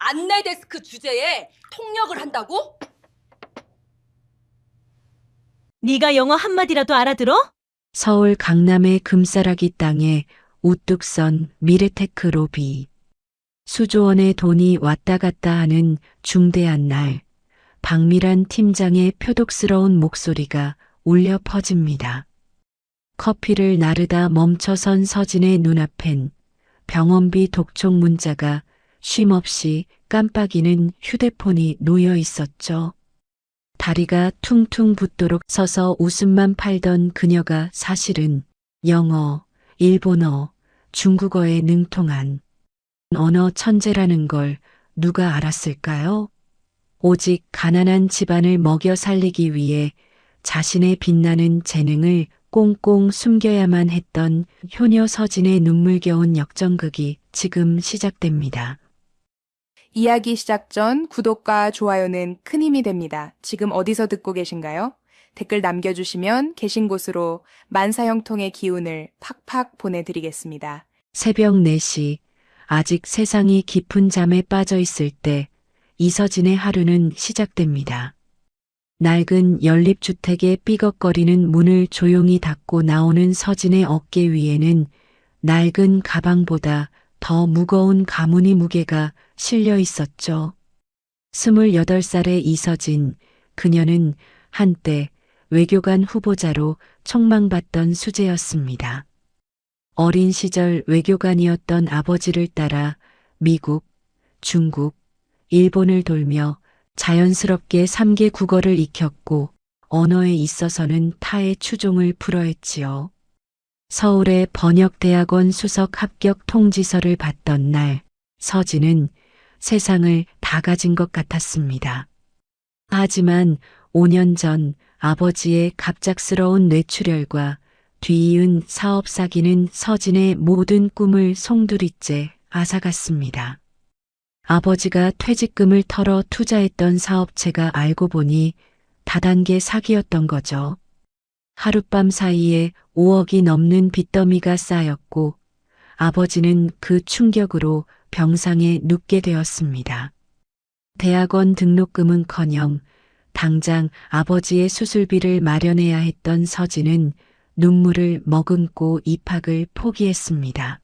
안내 데스크 주제에 통역을 한다고? 네가 영어 한마디라도 알아들어? 서울 강남의 금싸라기 땅에 우뚝 선 미래테크 로비. 수조원의 돈이 왔다 갔다 하는 중대한 날, 박미란 팀장의 표독스러운 목소리가 울려 퍼집니다. 커피를 나르다 멈춰선 서진의 눈앞엔 병원비 독촉 문자가 쉼없이 깜빡이는 휴대폰이 놓여 있었죠. 다리가 퉁퉁 붓도록 서서 웃음만 팔던 그녀가 사실은 영어, 일본어, 중국어에 능통한 언어 천재라는 걸 누가 알았을까요? 오직 가난한 집안을 먹여 살리기 위해 자신의 빛나는 재능을 꽁꽁 숨겨야만 했던 효녀 서진의 눈물겨운 역전극이 지금 시작됩니다. 이야기 시작 전 구독과 좋아요는 큰 힘이 됩니다. 지금 어디서 듣고 계신가요? 댓글 남겨주시면 계신 곳으로 만사형통의 기운을 팍팍 보내드리겠습니다. 새벽 4시, 아직 세상이 깊은 잠에 빠져 있을 때 이서진의 하루는 시작됩니다. 낡은 연립주택의 삐걱거리는 문을 조용히 닫고 나오는 서진의 어깨 위에는 낡은 가방보다 더 무거운 가문의 무게가 실려 있었죠. 28살의 이서진, 그녀는 한때 외교관 후보자로 촉망받던 수재였습니다. 어린 시절 외교관이었던 아버지를 따라 미국, 중국, 일본을 돌며 자연스럽게 3개 국어를 익혔고 언어에 있어서는 타의 추종을 불허했지요. 서울의 번역대학원 수석 합격 통지서를 받던 날, 서진은 세상을 다 가진 것 같았습니다. 하지만 5년 전 아버지의 갑작스러운 뇌출혈과 뒤이은 사업 사기는 서진의 모든 꿈을 송두리째 앗아갔습니다. 아버지가 퇴직금을 털어 투자했던 사업체가 알고 보니 다단계 사기였던 거죠. 하룻밤 사이에 5억이 넘는 빚더미가 쌓였고 아버지는 그 충격으로 병상에 눕게 되었습니다. 대학원 등록금은커녕 당장 아버지의 수술비를 마련해야 했던 서진은 눈물을 머금고 입학을 포기했습니다.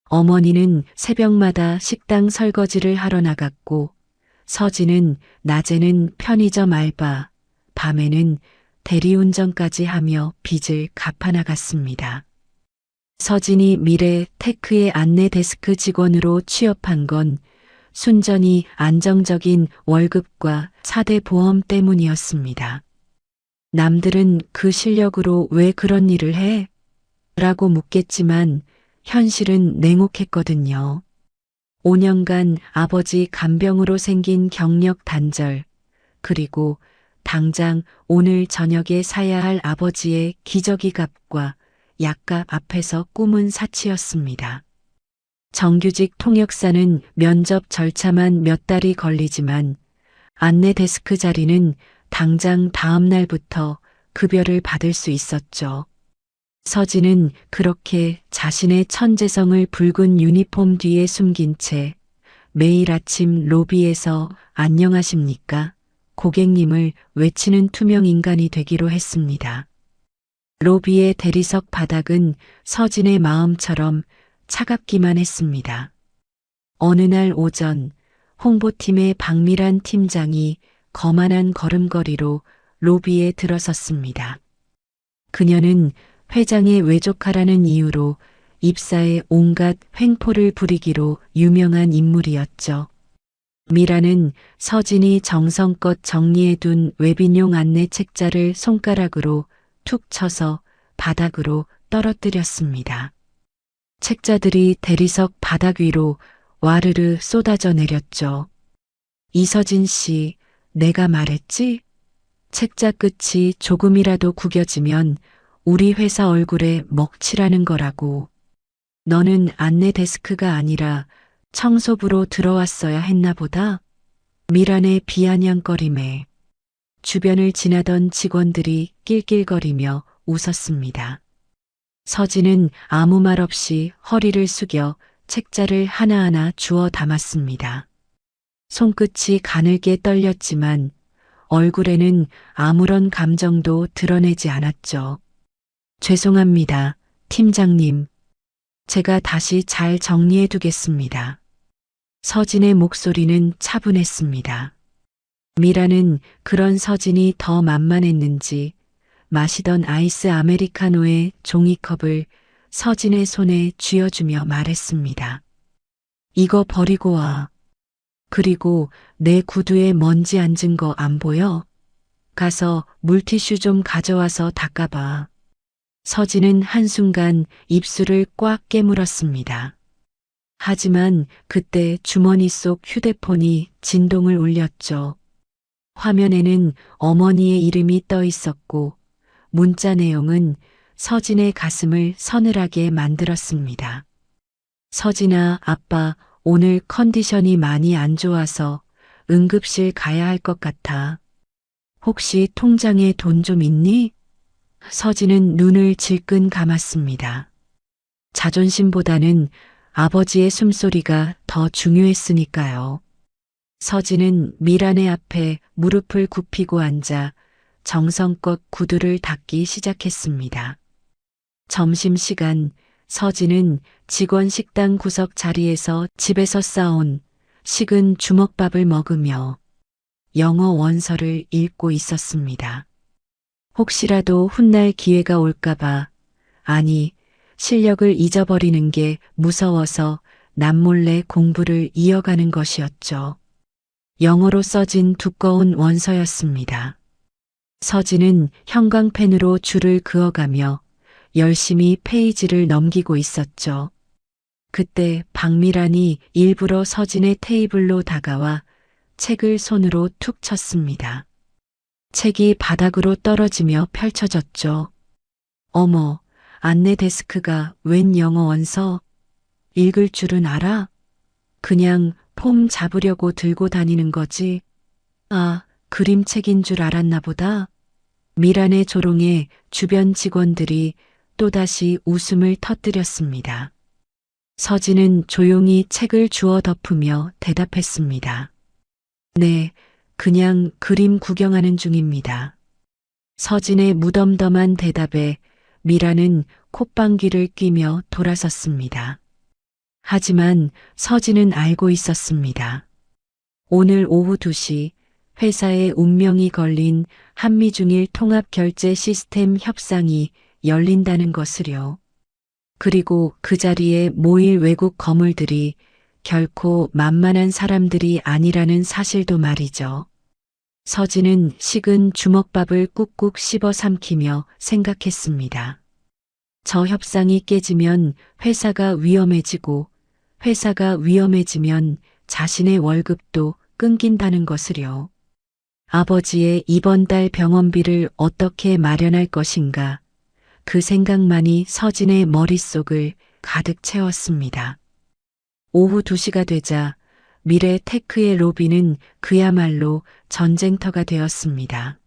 어머니는 새벽마다 식당 설거지를 하러 나갔고 서진은 낮에는 편의점 알바, 밤에는 대리운전까지 하며 빚을 갚아나갔습니다. 서진이 미래 테크의 안내 데스크 직원으로 취업한 건 순전히 안정적인 월급과 4대 보험 때문이었습니다. 남들은 그 실력으로 왜 그런 일을 해? 라고 묻겠지만 현실은 냉혹했거든요. 5년간 아버지 간병으로 생긴 경력 단절, 그리고 당장 오늘 저녁에 사야 할 아버지의 기저귀 값과 약값 앞에서 꿈은 사치였습니다. 정규직 통역사는 면접 절차만 몇 달이 걸리지만 안내 데스크 자리는 당장 다음 날부터 급여를 받을 수 있었죠. 서진은 그렇게 자신의 천재성을 붉은 유니폼 뒤에 숨긴 채 매일 아침 로비에서 안녕하십니까? 고객님을 외치는 투명 인간이 되기로 했습니다. 로비의 대리석 바닥은 서진의 마음처럼 차갑기만 했습니다. 어느 날 오전 홍보팀의 박미란 팀장이 거만한 걸음걸이로 로비에 들어섰습니다. 그녀는 회장의 외조카라는 이유로 입사에 온갖 횡포를 부리기로 유명한 인물이었죠. 미라는 서진이 정성껏 정리해둔 웹인용 안내 책자를 손가락으로 툭 쳐서 바닥으로 떨어뜨렸습니다. 책자들이 대리석 바닥 위로 와르르 쏟아져 내렸죠. 이서진 씨, 내가 말했지? 책자 끝이 조금이라도 구겨지면 우리 회사 얼굴에 먹칠하는 거라고. 너는 안내 데스크가 아니라 청소부로 들어왔어야 했나 보다. 미란의 비아냥거림에 주변을 지나던 직원들이 낄낄거리며 웃었습니다. 서진은 아무 말 없이 허리를 숙여 책자를 하나하나 주워 담았습니다. 손끝이 가늘게 떨렸지만 얼굴에는 아무런 감정도 드러내지 않았죠. 죄송합니다, 팀장님. 제가 다시 잘 정리해 두겠습니다. 서진의 목소리는 차분했습니다. 미라는 그런 서진이 더 만만했는지 마시던 아이스 아메리카노의 종이컵을 서진의 손에 쥐어주며 말했습니다. 이거 버리고 와. 그리고 내 구두에 먼지 앉은 거 안 보여? 가서 물티슈 좀 가져와서 닦아봐. 서진은 한순간 입술을 꽉 깨물었습니다. 하지만 그때 주머니 속 휴대폰이 진동을 울렸죠. 화면에는 어머니의 이름이 떠 있었고 문자 내용은 서진의 가슴을 서늘하게 만들었습니다. 서진아, 아빠, 오늘 컨디션이 많이 안 좋아서 응급실 가야 할 것 같아. 혹시 통장에 돈 좀 있니? 서진은 눈을 질끈 감았습니다. 자존심보다는 아버지의 숨소리가 더 중요했으니까요. 서진은 미란의 앞에 무릎을 굽히고 앉아 정성껏 구두를 닦기 시작했습니다. 점심시간 서진은 직원 식당 구석 자리에서 집에서 싸온 식은 주먹밥을 먹으며 영어 원서를 읽고 있었습니다. 혹시라도 훗날 기회가 올까봐, 아니, 실력을 잊어버리는 게 무서워서 남몰래 공부를 이어가는 것이었죠. 영어로 써진 두꺼운 원서였습니다. 서진은 형광펜으로 줄을 그어가며 열심히 페이지를 넘기고 있었죠. 그때 박미란이 일부러 서진의 테이블로 다가와 책을 손으로 툭 쳤습니다. 책이 바닥으로 떨어지며 펼쳐졌죠. 어머, 안내 데스크가 웬 영어 원서? 읽을 줄은 알아? 그냥 폼 잡으려고 들고 다니는 거지. 아, 그림책인 줄 알았나 보다. 미란의 조롱에 주변 직원들이 또다시 웃음을 터뜨렸습니다. 서진은 조용히 책을 주워 덮으며 대답했습니다. 네, 그냥 그림 구경하는 중입니다. 서진의 무덤덤한 대답에 미라는 콧방귀를 뀌며 돌아섰습니다. 하지만 서진은 알고 있었습니다. 오늘 오후 2시 회사에 운명이 걸린 한미중일 통합결제 시스템 협상이 열린다는 것을요. 그리고 그 자리에 모일 외국 거물들이 결코 만만한 사람들이 아니라는 사실도 말이죠. 서진은 식은 주먹밥을 꾹꾹 씹어 삼키며 생각했습니다. 저 협상이 깨지면 회사가 위험해지고 회사가 위험해지면 자신의 월급도 끊긴다는 것을요. 아버지의 이번 달 병원비를 어떻게 마련할 것인가, 그 생각만이 서진의 머릿속을 가득 채웠습니다. 오후 2시가 되자 미래 테크의 로비는 그야말로 전쟁터가 되었습니다.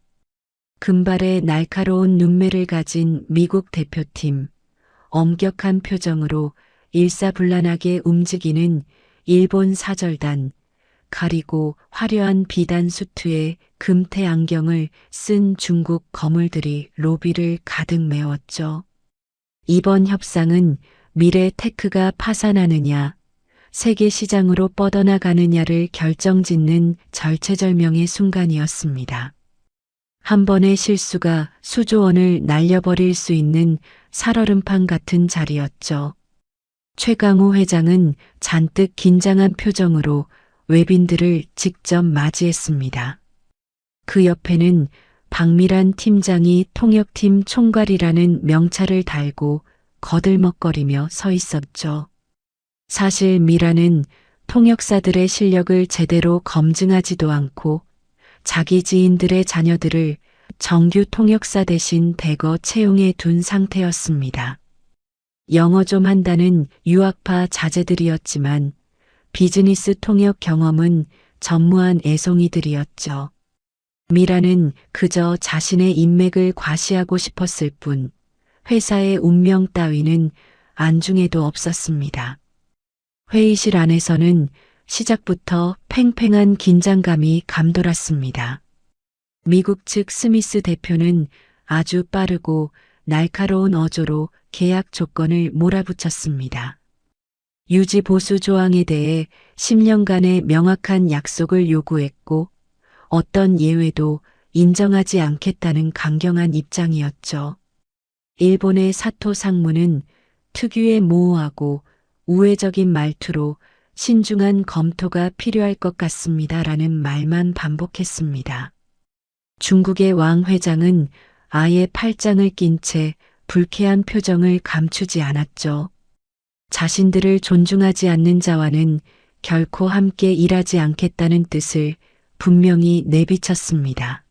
금발의 날카로운 눈매를 가진 미국 대표팀, 엄격한 표정으로 일사불란하게 움직이는 일본 사절단, 가리고 화려한 비단 수트에 금태 안경을 쓴 중국 거물들이 로비를 가득 메웠죠. 이번 협상은 미래 테크가 파산하느냐, 세계 시장으로 뻗어나가느냐를 결정짓는 절체절명의 순간이었습니다. 한 번의 실수가 수조 원을 날려버릴 수 있는 살얼음판 같은 자리였죠. 최강호 회장은 잔뜩 긴장한 표정으로 외빈들을 직접 맞이했습니다. 그 옆에는 박미란 팀장이 통역팀 총괄이라는 명찰을 달고 거들먹거리며 서 있었죠. 사실 미란은 통역사들의 실력을 제대로 검증하지도 않고 자기 지인들의 자녀들을 정규 통역사 대신 대거 채용해 둔 상태였습니다. 영어 좀 한다는 유학파 자제들이었지만 비즈니스 통역 경험은 전무한 애송이들이었죠. 미라는 그저 자신의 인맥을 과시하고 싶었을 뿐 회사의 운명 따위는 안중에도 없었습니다. 회의실 안에서는 시작부터 팽팽한 긴장감이 감돌았습니다. 미국 측 스미스 대표는 아주 빠르고 날카로운 어조로 계약 조건을 몰아붙였습니다. 유지 보수 조항에 대해 10년간의 명확한 약속을 요구했고 어떤 예외도 인정하지 않겠다는 강경한 입장이었죠. 일본의 사토 상무는 특유의 모호하고 우회적인 말투로 신중한 검토가 필요할 것 같습니다라는 말만 반복했습니다. 중국의 왕 회장은 아예 팔짱을 낀 채 불쾌한 표정을 감추지 않았죠. 자신들을 존중하지 않는 자와는 결코 함께 일하지 않겠다는 뜻을 분명히 내비쳤습니다.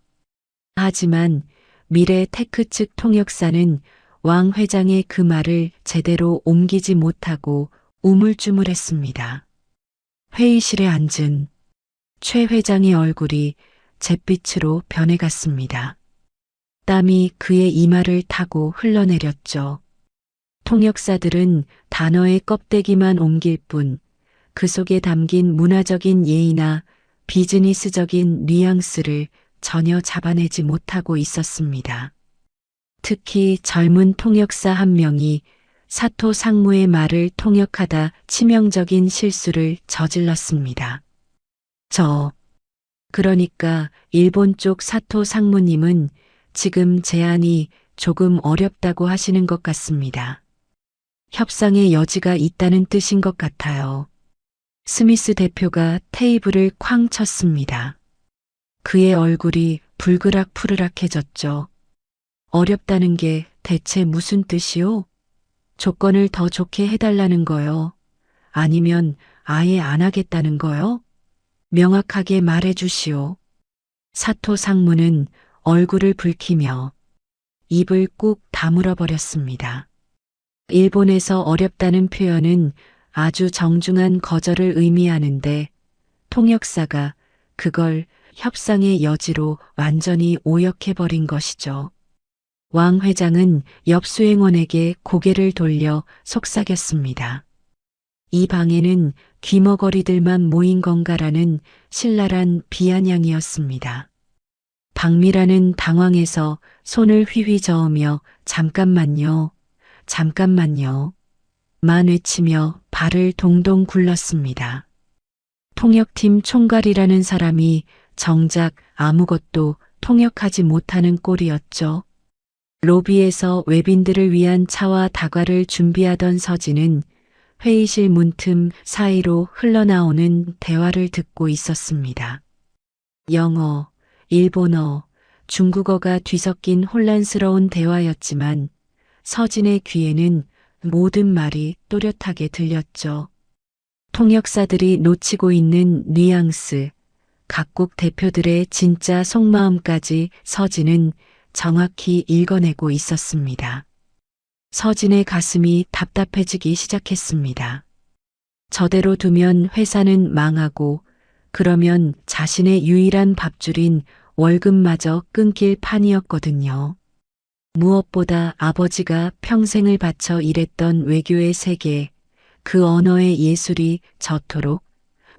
하지만 미래 테크 측 통역사는 왕 회장의 그 말을 제대로 옮기지 못하고 우물쭈물했습니다. 회의실에 앉은 최 회장의 얼굴이 잿빛으로 변해갔습니다. 땀이 그의 이마를 타고 흘러내렸죠. 통역사들은 단어의 껍데기만 옮길 뿐 그 속에 담긴 문화적인 예의나 비즈니스적인 뉘앙스를 전혀 잡아내지 못하고 있었습니다. 특히 젊은 통역사 한 명이 사토 상무의 말을 통역하다 치명적인 실수를 저질렀습니다. 그러니까 일본 쪽 사토 상무님은 지금 제안이 조금 어렵다고 하시는 것 같습니다. 협상의 여지가 있다는 뜻인 것 같아요. 스미스 대표가 테이블을 쾅 쳤습니다. 그의 얼굴이 불그락푸르락해졌죠. 어렵다는 게 대체 무슨 뜻이요? 조건을 더 좋게 해달라는 거요? 아니면 아예 안 하겠다는 거요? 명확하게 말해 주시오. 사토 상무는 얼굴을 붉히며 입을 꾹 다물어 버렸습니다. 일본에서 어렵다는 표현은 아주 정중한 거절을 의미하는데 통역사가 그걸 협상의 여지로 완전히 오역해버린 것이죠. 왕 회장은 옆 수행원에게 고개를 돌려 속삭였습니다. 이 방에는 귀머거리들만 모인 건가라는 신랄한 비아냥이었습니다. 박미라는 당황해서 손을 휘휘 저으며 잠깐만요, 잠깐만요 만 외치며 발을 동동 굴렀습니다. 통역팀 총괄이라는 사람이 정작 아무것도 통역하지 못하는 꼴이었죠. 로비에서 외빈들을 위한 차와 다과를 준비하던 서진은 회의실 문틈 사이로 흘러나오는 대화를 듣고 있었습니다. 영어, 일본어, 중국어가 뒤섞인 혼란스러운 대화였지만 서진의 귀에는 모든 말이 또렷하게 들렸죠. 통역사들이 놓치고 있는 뉘앙스, 각국 대표들의 진짜 속마음까지 서진은 정확히 읽어내고 있었습니다. 서진의 가슴이 답답해지기 시작했습니다. 저대로 두면 회사는 망하고 그러면 자신의 유일한 밥줄인 월급마저 끊길 판이었거든요. 무엇보다 아버지가 평생을 바쳐 일했던 외교의 세계, 그 언어의 예술이 저토록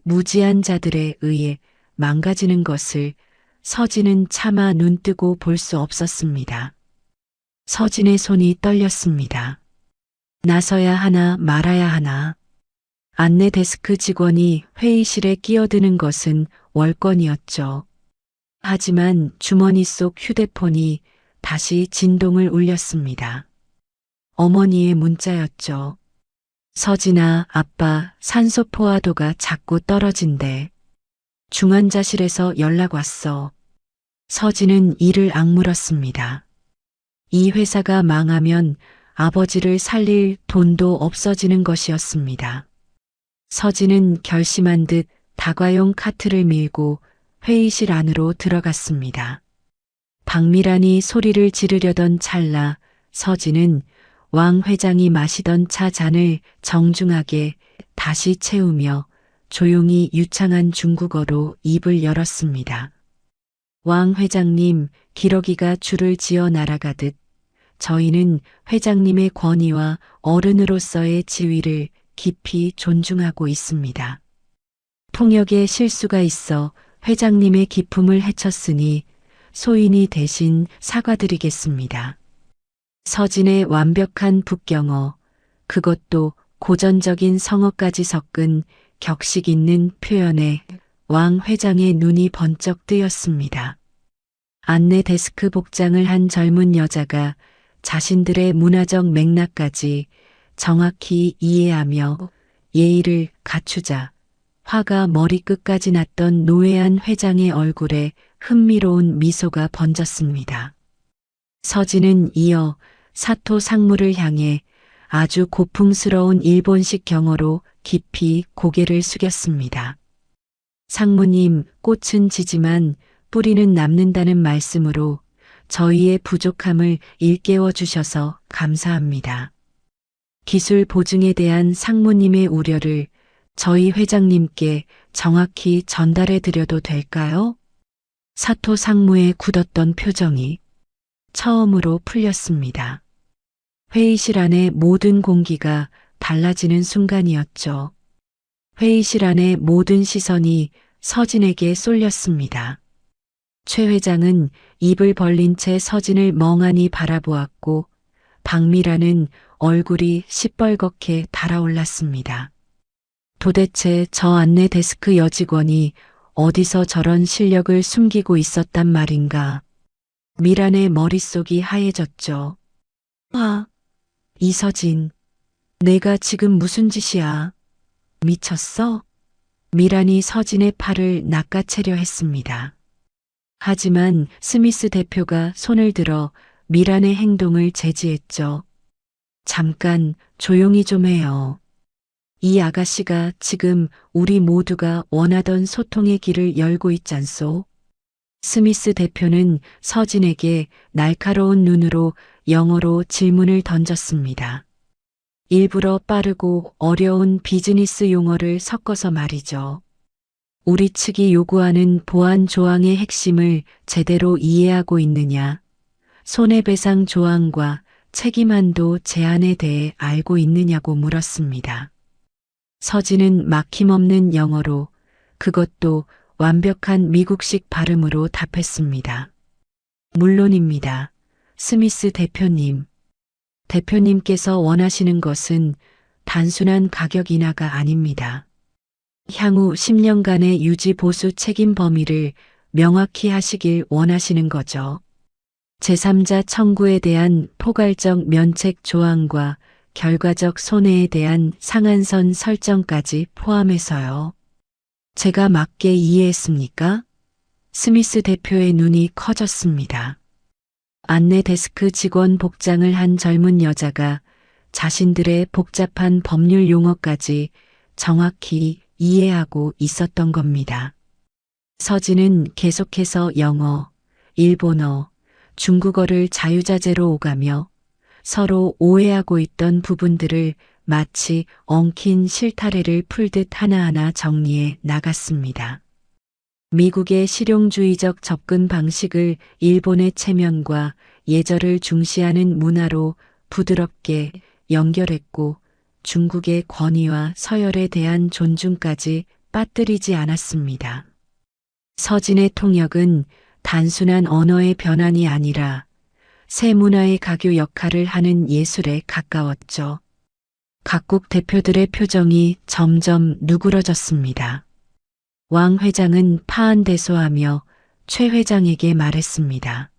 무지한 자들에 의해 망가지는 것을 서진은 차마 눈뜨고 볼 수 없었습니다. 서진의 손이 떨렸습니다. 나서야 하나 말아야 하나. 안내 데스크 직원이 회의실에 끼어드는 것은 월권이었죠. 하지만 주머니 속 휴대폰이 다시 진동을 울렸습니다. 어머니의 문자였죠. 서진아, 아빠 산소 포화도가 자꾸 떨어진대. 중환자실에서 연락 왔어. 서진은 이를 악물었습니다. 이 회사가 망하면 아버지를 살릴 돈도 없어지는 것이었습니다. 서진은 결심한 듯 다과용 카트를 밀고 회의실 안으로 들어갔습니다. 박미란이 소리를 지르려던 찰나 서진은 왕 회장이 마시던 차 잔을 정중하게 다시 채우며 조용히 유창한 중국어로 입을 열었습니다. 왕 회장님, 기러기가 줄을 지어 날아가듯 저희는 회장님의 권위와 어른으로서의 지위를 깊이 존중하고 있습니다. 통역에 실수가 있어 회장님의 기품을 해쳤으니 소인이 대신 사과드리겠습니다. 서진의 완벽한 북경어, 그것도 고전적인 성어까지 섞은 격식 있는 표현에 왕 회장의 눈이 번쩍 뜨였습니다. 안내 데스크 복장을 한 젊은 여자가 자신들의 문화적 맥락까지 정확히 이해하며 예의를 갖추자 화가 머리끝까지 났던 노회한 회장의 얼굴에 흥미로운 미소가 번졌습니다. 서진은 이어 사토 상무를 향해 아주 고풍스러운 일본식 경어로 깊이 고개를 숙였습니다. 상무님, 꽃은 지지만 뿌리는 남는다는 말씀으로 저희의 부족함을 일깨워 주셔서 감사합니다. 기술 보증에 대한 상무님의 우려를 저희 회장님께 정확히 전달해 드려도 될까요? 사토 상무의 굳었던 표정이 처음으로 풀렸습니다. 회의실 안의 모든 공기가 달라지는 순간이었죠. 회의실 안의 모든 시선이 서진에게 쏠렸습니다. 최 회장은 입을 벌린 채 서진을 멍하니 바라보았고 박미라는 얼굴이 시뻘겋게 달아올랐습니다. 도대체 저 안내 데스크 여직원이 어디서 저런 실력을 숨기고 있었단 말인가. 미란의 머릿속이 하얘졌죠. 이서진, 내가 지금 무슨 짓이야? 미쳤어? 미란이 서진의 팔을 낚아채려 했습니다. 하지만 스미스 대표가 손을 들어 미란의 행동을 제지했죠. 잠깐 조용히 좀 해요. 이 아가씨가 지금 우리 모두가 원하던 소통의 길을 열고 있잖소. 스미스 대표는 서진에게 날카로운 눈으로 영어로 질문을 던졌습니다. 일부러 빠르고 어려운 비즈니스 용어를 섞어서 말이죠. 우리 측이 요구하는 보안 조항의 핵심을 제대로 이해하고 있느냐? 손해배상 조항과 책임한도 제한에 대해 알고 있느냐고 물었습니다. 서진은 막힘없는 영어로, 그것도 완벽한 미국식 발음으로 답했습니다. 물론입니다. 스미스 대표님. 대표님께서 원하시는 것은 단순한 가격 인하가 아닙니다. 향후 10년간의 유지 보수 책임 범위를 명확히 하시길 원하시는 거죠. 제3자 청구에 대한 포괄적 면책 조항과 결과적 손해에 대한 상한선 설정까지 포함해서요. 제가 맞게 이해했습니까? 스미스 대표의 눈이 커졌습니다. 안내 데스크 직원 복장을 한 젊은 여자가 자신들의 복잡한 법률 용어까지 정확히 이해하고 있었던 겁니다. 서진은 계속해서 영어, 일본어, 중국어를 자유자재로 오가며 서로 오해하고 있던 부분들을 마치 엉킨 실타래를 풀듯 하나하나 정리해 나갔습니다. 미국의 실용주의적 접근 방식을 일본의 체면과 예절을 중시하는 문화로 부드럽게 연결했고 중국의 권위와 서열에 대한 존중까지 빠뜨리지 않았습니다. 서진의 통역은 단순한 언어의 변환이 아니라 새 문화의 가교 역할을 하는 예술에 가까웠죠. 각국 대표들의 표정이 점점 누그러졌습니다. 왕 회장은 파한대소하며 최 회장에게 말했습니다.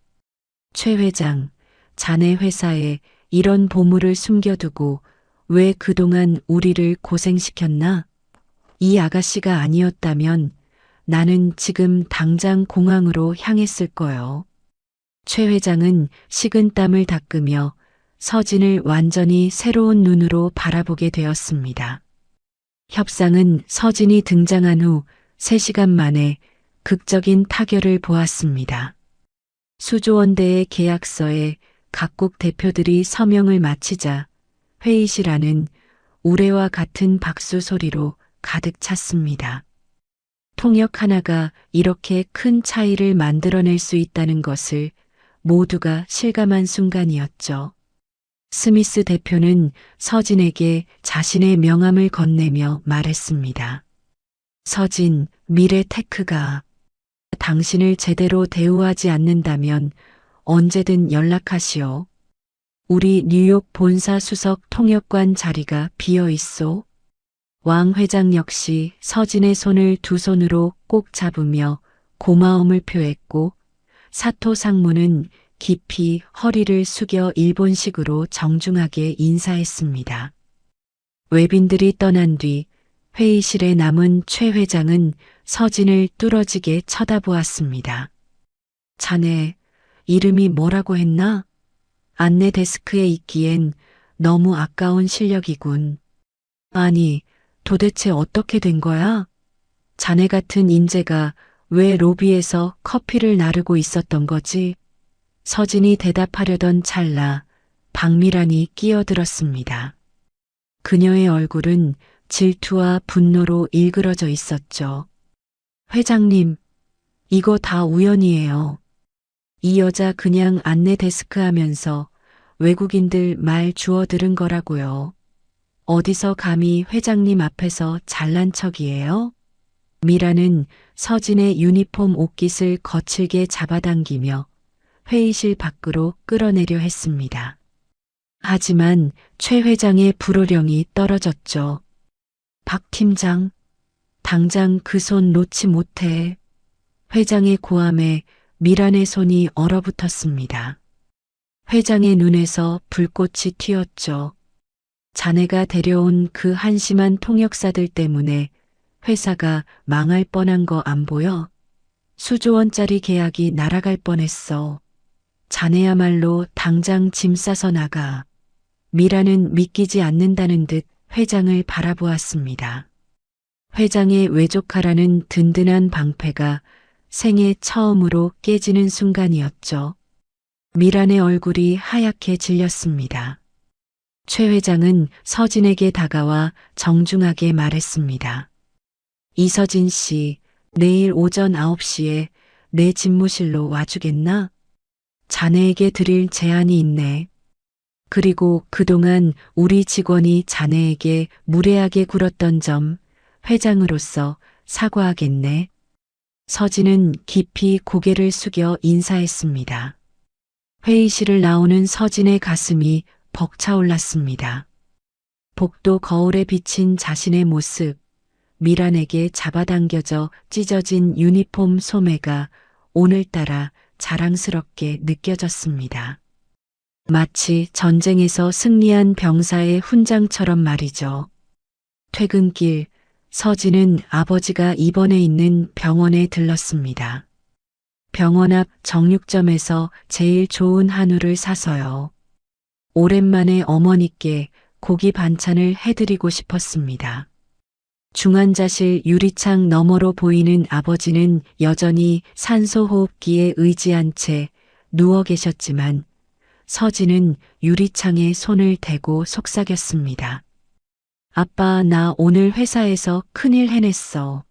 최 회장, 자네 회사에 이런 보물을 숨겨두고 왜 그동안 우리를 고생시켰나? 이 아가씨가 아니었다면 나는 지금 당장 공항으로 향했을 거요. 최 회장은 식은땀을 닦으며 서진을 완전히 새로운 눈으로 바라보게 되었습니다. 협상은 서진이 등장한 후 3시간 만에 극적인 타결을 보았습니다. 수조원대의 계약서에 각국 대표들이 서명을 마치자 회의실 안은 우레와 같은 박수 소리로 가득 찼습니다. 통역 하나가 이렇게 큰 차이를 만들어낼 수 있다는 것을 모두가 실감한 순간이었죠. 스미스 대표는 서진에게 자신의 명함을 건네며 말했습니다. 서진, 미래테크가 당신을 제대로 대우하지 않는다면 언제든 연락하시오. 우리 뉴욕 본사 수석 통역관 자리가 비어 있소. 왕 회장 역시 서진의 손을 두 손으로 꼭 잡으며 고마움을 표했고, 사토 상무는 깊이 허리를 숙여 일본식으로 정중하게 인사했습니다. 외빈들이 떠난 뒤 회의실에 남은 최 회장은 서진을 뚫어지게 쳐다보았습니다. 자네, 이름이 뭐라고 했나? 안내 데스크에 있기엔 너무 아까운 실력이군. 아니, 도대체 어떻게 된 거야? 자네 같은 인재가 왜 로비에서 커피를 나르고 있었던 거지? 서진이 대답하려던 찰나 박미란이 끼어들었습니다. 그녀의 얼굴은 질투와 분노로 일그러져 있었죠. 회장님, 이거 다 우연이에요. 이 여자 그냥 안내 데스크 하면서 외국인들 말 주워 들은 거라고요. 어디서 감히 회장님 앞에서 잘난 척이에요? 미라는 서진의 유니폼 옷깃을 거칠게 잡아당기며 회의실 밖으로 끌어내려 했습니다. 하지만 최 회장의 불호령이 떨어졌죠. 박 팀장, 당장 그 손 놓지 못해. 회장의 고함에 미란의 손이 얼어붙었습니다. 회장의 눈에서 불꽃이 튀었죠. 자네가 데려온 그 한심한 통역사들 때문에 회사가 망할 뻔한 거 안 보여? 수조 원짜리 계약이 날아갈 뻔했어. 자네야말로 당장 짐 싸서 나가. 미라는 믿기지 않는다는 듯 회장을 바라보았습니다. 회장의 외조카라는 든든한 방패가 생애 처음으로 깨지는 순간이었죠. 미란의 얼굴이 하얗게 질렸습니다. 최 회장은 서진에게 다가와 정중하게 말했습니다. 이서진 씨, 내일 오전 9시에 내 집무실로 와주겠나? 자네에게 드릴 제안이 있네. 그리고 그동안 우리 직원이 자네에게 무례하게 굴었던 점 회장으로서 사과하겠네. 서진은 깊이 고개를 숙여 인사했습니다. 회의실을 나오는 서진의 가슴이 벅차올랐습니다. 복도 거울에 비친 자신의 모습, 미란에게 잡아당겨져 찢어진 유니폼 소매가 오늘따라 자랑스럽게 느껴졌습니다. 마치 전쟁에서 승리한 병사의 훈장처럼 말이죠. 퇴근길, 서진은 아버지가 입원해 있는 병원에 들렀습니다. 병원 앞 정육점에서 제일 좋은 한우를 사서요. 오랜만에 어머니께 고기 반찬을 해드리고 싶었습니다. 중환자실 유리창 너머로 보이는 아버지는 여전히 산소호흡기에 의지한 채 누워 계셨지만 서진은 유리창에 손을 대고 속삭였습니다. 아빠, 나 오늘 회사에서 큰일 해냈어.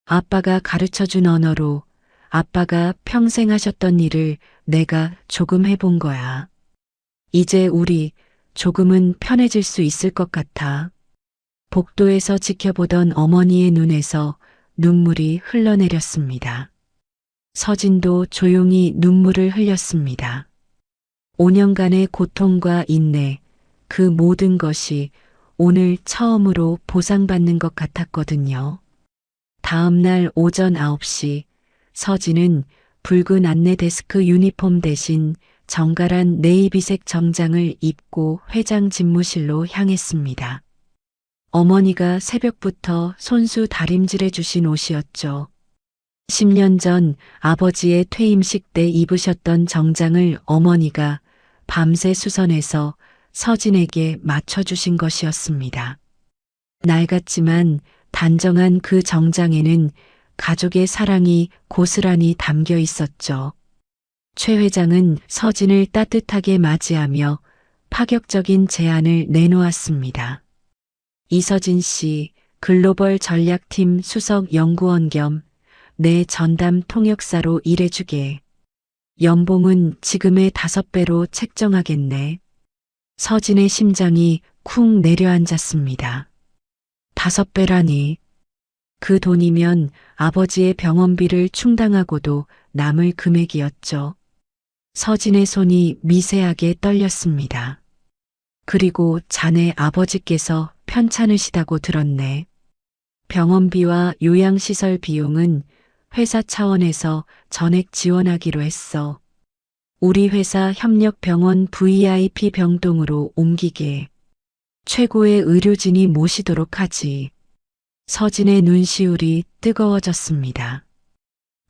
아빠가 가르쳐준 언어로 아빠가 평생 하셨던 일을 내가 조금 해본 거야. 이제 우리 조금은 편해질 수 있을 것 같아. 복도에서 지켜보던 어머니의 눈에서 눈물이 흘러내렸습니다. 서진도 조용히 눈물을 흘렸습니다. 5년간의 고통과 인내, 그 모든 것이 오늘 처음으로 보상받는 것 같았거든요. 다음 날 오전 9시, 서진은 붉은 안내 데스크 유니폼 대신 정갈한 네이비색 정장을 입고 회장 집무실로 향했습니다. 어머니가 새벽부터 손수 다림질해 주신 옷이었죠. 10년 전 아버지의 퇴임식 때 입으셨던 정장을 어머니가 밤새 수선해서 서진에게 맞춰주신 것이었습니다. 낡았지만 단정한 그 정장에는 가족의 사랑이 고스란히 담겨 있었죠. 최 회장은 서진을 따뜻하게 맞이하며 파격적인 제안을 내놓았습니다. 이서진 씨, 글로벌 전략팀 수석 연구원 겸 내 전담 통역사로 일해주게. 연봉은 지금의 5배로 책정하겠네. 서진의 심장이 쿵 내려앉았습니다. 5배라니. 그 돈이면 아버지의 병원비를 충당하고도 남을 금액이었죠. 서진의 손이 미세하게 떨렸습니다. 그리고 자네 아버지께서 편찮으시다고 들었네. 병원비와 요양시설 비용은 회사 차원에서 전액 지원하기로 했어. 우리 회사 협력병원 VIP 병동으로 옮기게. 최고의 의료진이 모시도록 하지. 서진의 눈시울이 뜨거워졌습니다.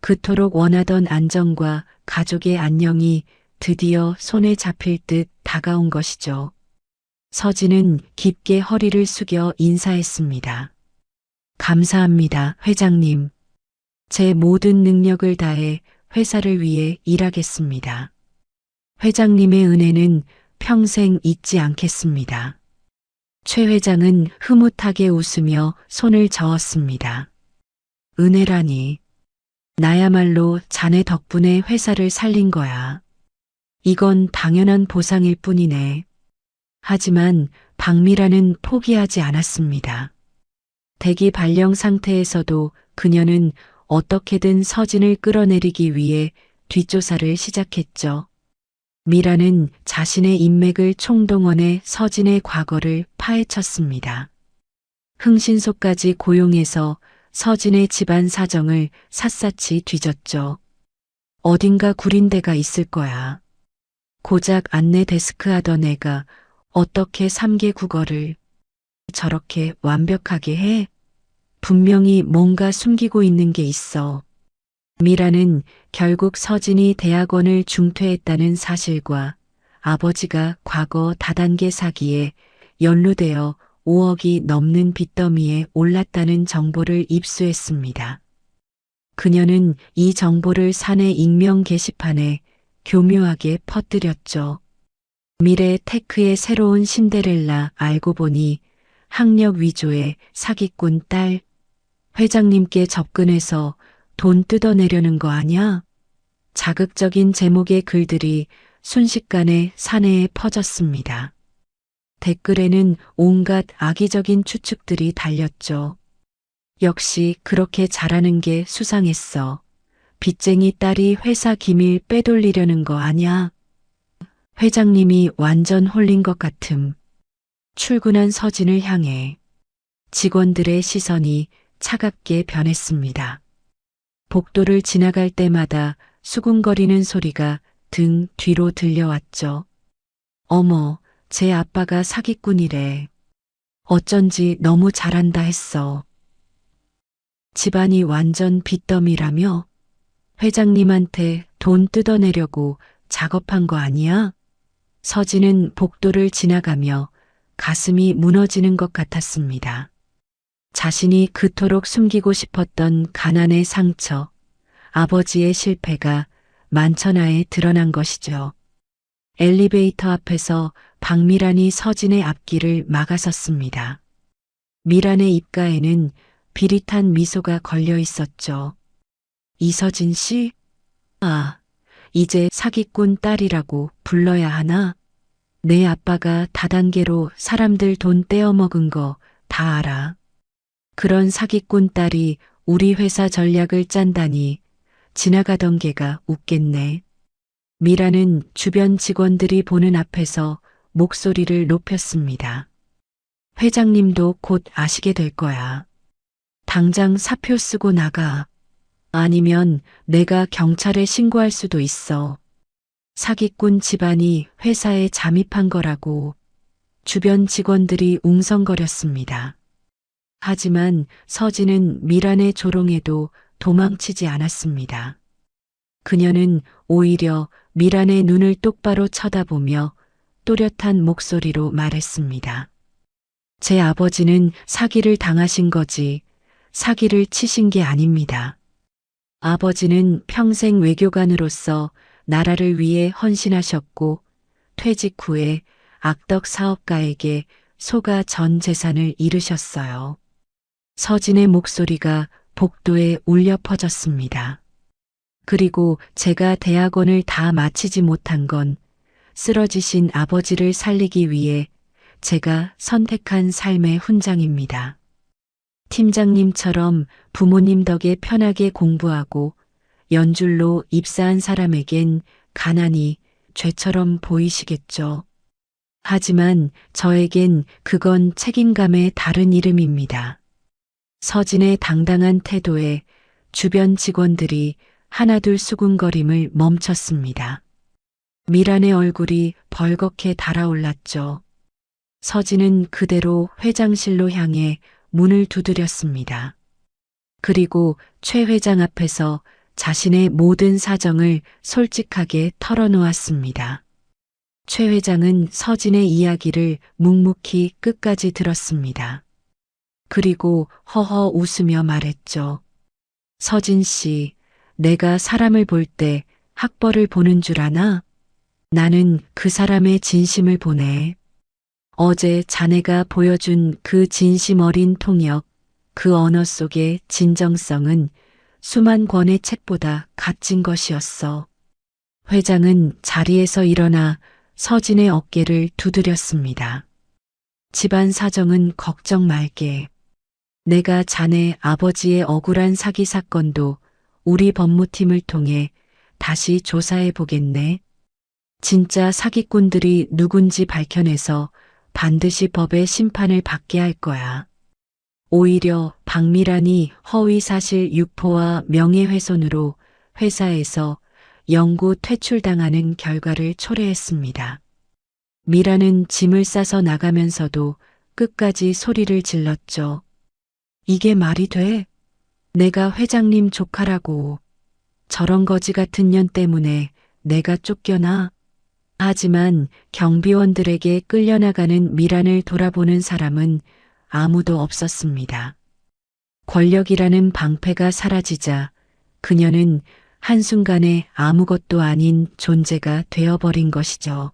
그토록 원하던 안정과 가족의 안녕이 드디어 손에 잡힐 듯 다가온 것이죠. 서진은 깊게 허리를 숙여 인사했습니다. 감사합니다, 회장님. 제 모든 능력을 다해 회사를 위해 일하겠습니다. 회장님의 은혜는 평생 잊지 않겠습니다. 최 회장은 흐뭇하게 웃으며 손을 저었습니다. 은혜라니. 나야말로 자네 덕분에 회사를 살린 거야. 이건 당연한 보상일 뿐이네. 하지만 박미라는 포기하지 않았습니다. 대기 발령 상태에서도 그녀는 어떻게든 서진을 끌어내리기 위해 뒷조사를 시작했죠. 미라는 자신의 인맥을 총동원해 서진의 과거를 파헤쳤습니다. 흥신소까지 고용해서 서진의 집안 사정을 샅샅이 뒤졌죠. 어딘가 구린 데가 있을 거야. 고작 안내 데스크 하던 애가 어떻게 3개 국어를 저렇게 완벽하게 해? 분명히 뭔가 숨기고 있는 게 있어. 미라는 결국 서진이 대학원을 중퇴했다는 사실과 아버지가 과거 다단계 사기에 연루되어 5억이 넘는 빚더미에 올랐다는 정보를 입수했습니다. 그녀는 이 정보를 사내 익명 게시판에 교묘하게 퍼뜨렸죠. 미래 테크의 새로운 신데렐라 알고 보니 학력 위조의 사기꾼 딸. 회장님께 접근해서 돈 뜯어내려는 거 아냐? 자극적인 제목의 글들이 순식간에 사내에 퍼졌습니다. 댓글에는 온갖 악의적인 추측들이 달렸죠. 역시 그렇게 잘하는 게 수상했어. 빚쟁이 딸이 회사 기밀 빼돌리려는 거 아냐? 회장님이 완전 홀린 것 같음. 출근한 서진을 향해 직원들의 시선이 차갑게 변했습니다. 복도를 지나갈 때마다 수군거리는 소리가 등 뒤로 들려왔죠. 어머, 제 아빠가 사기꾼이래. 어쩐지 너무 잘한다 했어. 집안이 완전 빚더미라며? 회장님한테 돈 뜯어내려고 작업한 거 아니야? 서진은 복도를 지나가며 가슴이 무너지는 것 같았습니다. 자신이 그토록 숨기고 싶었던 가난의 상처, 아버지의 실패가 만천하에 드러난 것이죠. 엘리베이터 앞에서 박미란이 서진의 앞길을 막아섰습니다. 미란의 입가에는 비릿한 미소가 걸려 있었죠. 이서진 씨? 아, 이제 사기꾼 딸이라고 불러야 하나? 내 아빠가 다단계로 사람들 돈 떼어먹은 거 다 알아. 그런 사기꾼 딸이 우리 회사 전략을 짠다니 지나가던 개가 웃겠네. 미라는 주변 직원들이 보는 앞에서 목소리를 높였습니다. 회장님도 곧 아시게 될 거야. 당장 사표 쓰고 나가. 아니면 내가 경찰에 신고할 수도 있어. 사기꾼 집안이 회사에 잠입한 거라고. 주변 직원들이 웅성거렸습니다. 하지만 서진은 미란의 조롱에도 도망치지 않았습니다. 그녀는 오히려 미란의 눈을 똑바로 쳐다보며 또렷한 목소리로 말했습니다. 제 아버지는 사기를 당하신 거지 사기를 치신 게 아닙니다. 아버지는 평생 외교관으로서 나라를 위해 헌신하셨고 퇴직 후에 악덕 사업가에게 소가 전 재산을 잃으셨어요. 서진의 목소리가 복도에 울려 퍼졌습니다. 그리고 제가 대학원을 다 마치지 못한 건 쓰러지신 아버지를 살리기 위해 제가 선택한 삶의 훈장입니다. 팀장님처럼 부모님 덕에 편하게 공부하고 연줄로 입사한 사람에겐 가난이 죄처럼 보이시겠죠. 하지만 저에겐 그건 책임감의 다른 이름입니다. 서진의 당당한 태도에 주변 직원들이 하나둘 수군거림을 멈췄습니다. 미란의 얼굴이 벌겋게 달아올랐죠. 서진은 그대로 회장실로 향해 문을 두드렸습니다. 그리고 최 회장 앞에서 자신의 모든 사정을 솔직하게 털어놓았습니다. 최 회장은 서진의 이야기를 묵묵히 끝까지 들었습니다. 그리고 허허 웃으며 말했죠. 서진 씨, 내가 사람을 볼 때 학벌을 보는 줄 아나? 나는 그 사람의 진심을 보네. 어제 자네가 보여준 그 진심 어린 통역, 그 언어 속의 진정성은 수만 권의 책보다 값진 것이었어. 회장은 자리에서 일어나 서진의 어깨를 두드렸습니다. 집안 사정은 걱정 말게. 내가 자네 아버지의 억울한 사기 사건도 우리 법무팀을 통해 다시 조사해 보겠네. 진짜 사기꾼들이 누군지 밝혀내서 반드시 법의 심판을 받게 할 거야. 오히려 박미란이 허위사실 유포와 명예훼손으로 회사에서 영구 퇴출당하는 결과를 초래했습니다. 미란은 짐을 싸서 나가면서도 끝까지 소리를 질렀죠. 이게 말이 돼? 내가 회장님 조카라고. 저런 거지 같은 년 때문에 내가 쫓겨나? 하지만 경비원들에게 끌려나가는 미란을 돌아보는 사람은 아무도 없었습니다. 권력이라는 방패가 사라지자 그녀는 한순간에 아무것도 아닌 존재가 되어버린 것이죠.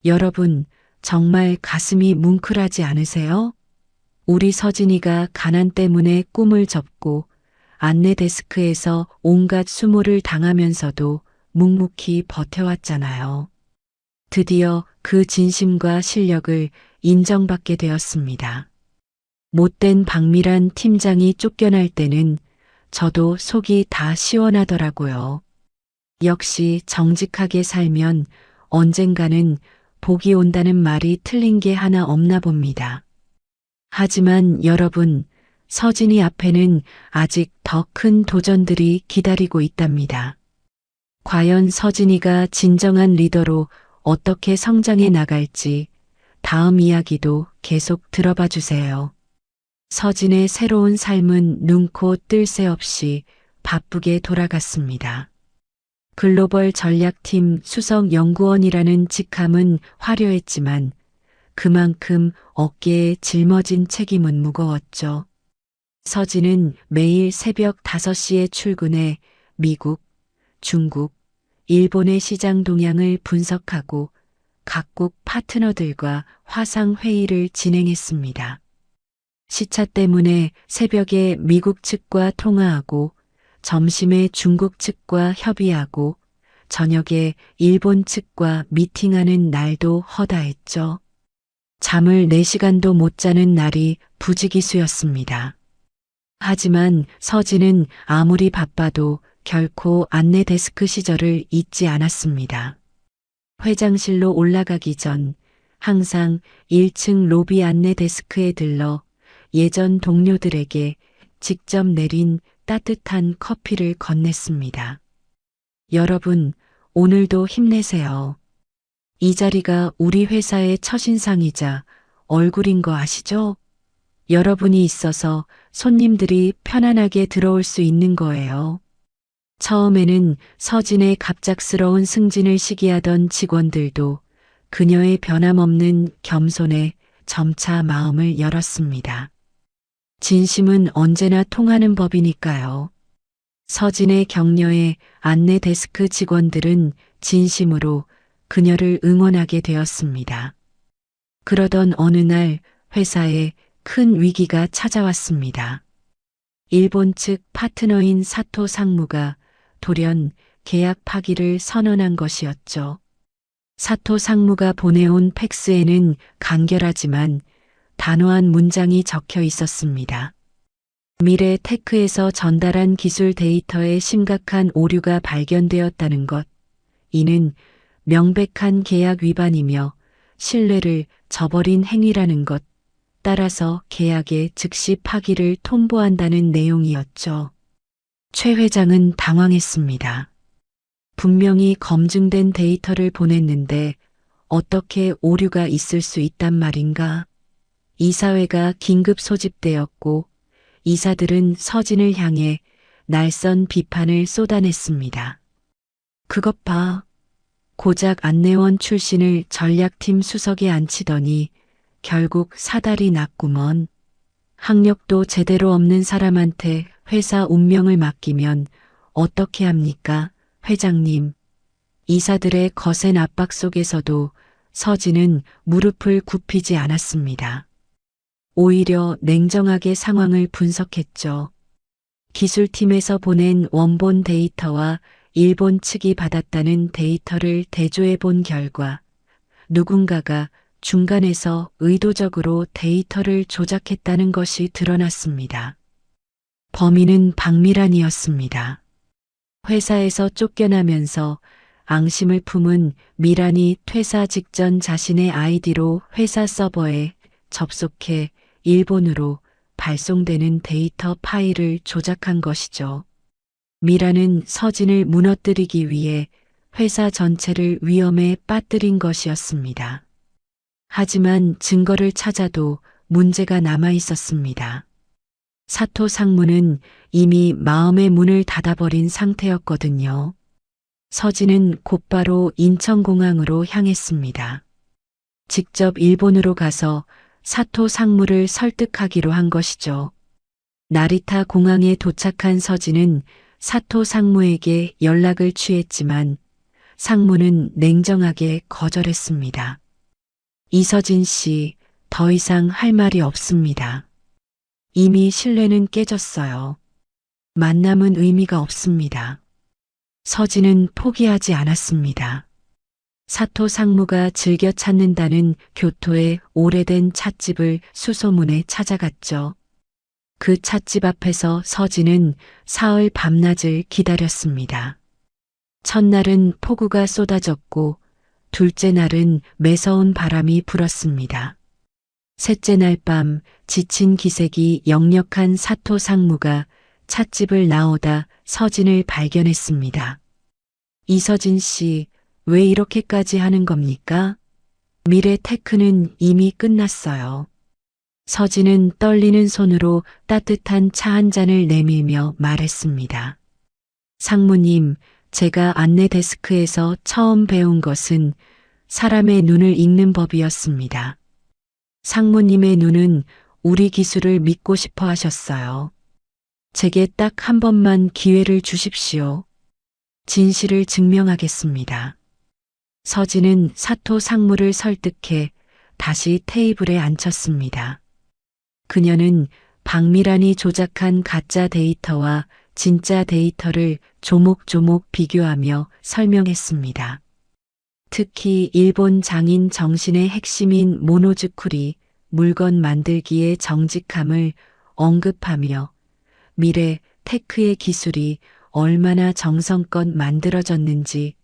여러분, 정말 가슴이 뭉클하지 않으세요? 우리 서진이가 가난 때문에 꿈을 접고 안내 데스크에서 온갖 수모를 당하면서도 묵묵히 버텨왔잖아요. 드디어 그 진심과 실력을 인정받게 되었습니다. 못된 박미란 팀장이 쫓겨날 때는 저도 속이 다 시원하더라고요. 역시 정직하게 살면 언젠가는 복이 온다는 말이 틀린 게 하나 없나 봅니다. 하지만 여러분, 서진이 앞에는 아직 더 큰 도전들이 기다리고 있답니다. 과연 서진이가 진정한 리더로 어떻게 성장해 나갈지 다음 이야기도 계속 들어봐 주세요. 서진의 새로운 삶은 눈코 뜰 새 없이 바쁘게 돌아갔습니다. 글로벌 전략팀 수석 연구원이라는 직함은 화려했지만 그만큼 어깨에 짊어진 책임은 무거웠죠. 서진은 매일 새벽 5시에 출근해 미국, 중국, 일본의 시장 동향을 분석하고 각국 파트너들과 화상회의를 진행했습니다. 시차 때문에 새벽에 미국 측과 통화하고 점심에 중국 측과 협의하고 저녁에 일본 측과 미팅하는 날도 허다했죠. 잠을 4시간도 못 자는 날이 부지기수였습니다. 하지만 서진은 아무리 바빠도 결코 안내 데스크 시절을 잊지 않았습니다. 회장실로 올라가기 전 항상 1층 로비 안내 데스크에 들러 예전 동료들에게 직접 내린 따뜻한 커피를 건넸습니다. 여러분, 오늘도 힘내세요. 이 자리가 우리 회사의 첫인상이자 얼굴인 거 아시죠? 여러분이 있어서 손님들이 편안하게 들어올 수 있는 거예요. 처음에는 서진의 갑작스러운 승진을 시기하던 직원들도 그녀의 변함없는 겸손에 점차 마음을 열었습니다. 진심은 언제나 통하는 법이니까요. 서진의 격려에 안내 데스크 직원들은 진심으로 그녀를 응원하게 되었습니다. 그러던 어느 날 회사에 큰 위기가 찾아왔습니다. 일본 측 파트너인 사토 상무가 돌연 계약 파기를 선언한 것이었죠. 사토 상무가 보내온 팩스에는 간결하지만 단호한 문장이 적혀 있었습니다. 미래 테크에서 전달한 기술 데이터에 심각한 오류가 발견되었다는 것. 이는 명백한 계약 위반이며 신뢰를 저버린 행위라는 것. 따라서 계약의 즉시 파기를 통보한다는 내용이었죠. 최 회장은 당황했습니다. 분명히 검증된 데이터를 보냈는데 어떻게 오류가 있을 수 있단 말인가? 이사회가 긴급 소집되었고 이사들은 서진을 향해 날선 비판을 쏟아냈습니다. 그것 봐. 고작 안내원 출신을 전략팀 수석에 앉히더니 결국 사달이 났구먼. 학력도 제대로 없는 사람한테 회사 운명을 맡기면 어떻게 합니까, 회장님? 이사들의 거센 압박 속에서도 서진은 무릎을 굽히지 않았습니다. 오히려 냉정하게 상황을 분석했죠. 기술팀에서 보낸 원본 데이터와 일본 측이 받았다는 데이터를 대조해 본 결과 누군가가 중간에서 의도적으로 데이터를 조작했다는 것이 드러났습니다. 범인은 박미란이었습니다. 회사에서 쫓겨나면서 앙심을 품은 미란이 퇴사 직전 자신의 아이디로 회사 서버에 접속해 일본으로 발송되는 데이터 파일을 조작한 것이죠. 미란은 서진을 무너뜨리기 위해 회사 전체를 위험에 빠뜨린 것이었습니다. 하지만 증거를 찾아도 문제가 남아 있었습니다. 사토 상무는 이미 마음의 문을 닫아버린 상태였거든요. 서진은 곧바로 인천공항으로 향했습니다. 직접 일본으로 가서 사토 상무를 설득하기로 한 것이죠. 나리타 공항에 도착한 서진은 사토 상무에게 연락을 취했지만 상무는 냉정하게 거절했습니다. 이서진 씨, 더 이상 할 말이 없습니다. 이미 신뢰는 깨졌어요. 만남은 의미가 없습니다. 서진은 포기하지 않았습니다. 사토 상무가 즐겨 찾는다는 교토의 오래된 찻집을 수소문에 찾아갔죠. 그 찻집 앞에서 서진은 사흘 밤낮을 기다렸습니다. 첫날은 폭우가 쏟아졌고 둘째 날은 매서운 바람이 불었습니다. 셋째 날 밤 지친 기색이 역력한 사토 상무가 찻집을 나오다 서진을 발견했습니다. 이서진 씨, 왜 이렇게까지 하는 겁니까? 미래 테크는 이미 끝났어요. 서진은 떨리는 손으로 따뜻한 차 한 잔을 내밀며 말했습니다. 상무님, 제가 안내 데스크에서 처음 배운 것은 사람의 눈을 읽는 법이었습니다. 상무님의 눈은 우리 기술을 믿고 싶어 하셨어요. 제게 딱 한 번만 기회를 주십시오. 진실을 증명하겠습니다. 서진은 사토 상무를 설득해 다시 테이블에 앉혔습니다. 그녀는 박미란이 조작한 가짜 데이터와 진짜 데이터를 조목조목 비교하며 설명했습니다. 특히 일본 장인 정신의 핵심인 모노즈쿠리, 물건 만들기의 정직함을 언급하며 미래 테크의 기술이 얼마나 정성껏 만들어졌는지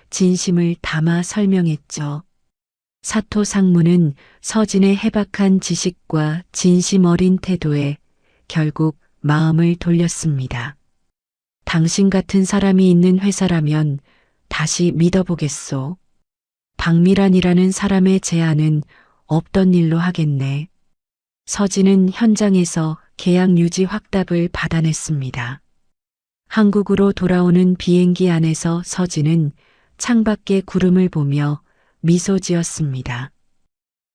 진심을 담아 설명했죠. 사토 상무는 서진의 해박한 지식과 진심 어린 태도에 결국 마음을 돌렸습니다. 당신 같은 사람이 있는 회사라면 다시 믿어보겠소. 박미란이라는 사람의 제안은 없던 일로 하겠네. 서진은 현장에서 계약 유지 확답을 받아냈습니다. 한국으로 돌아오는 비행기 안에서 서진은 창밖의 구름을 보며 미소 지었습니다.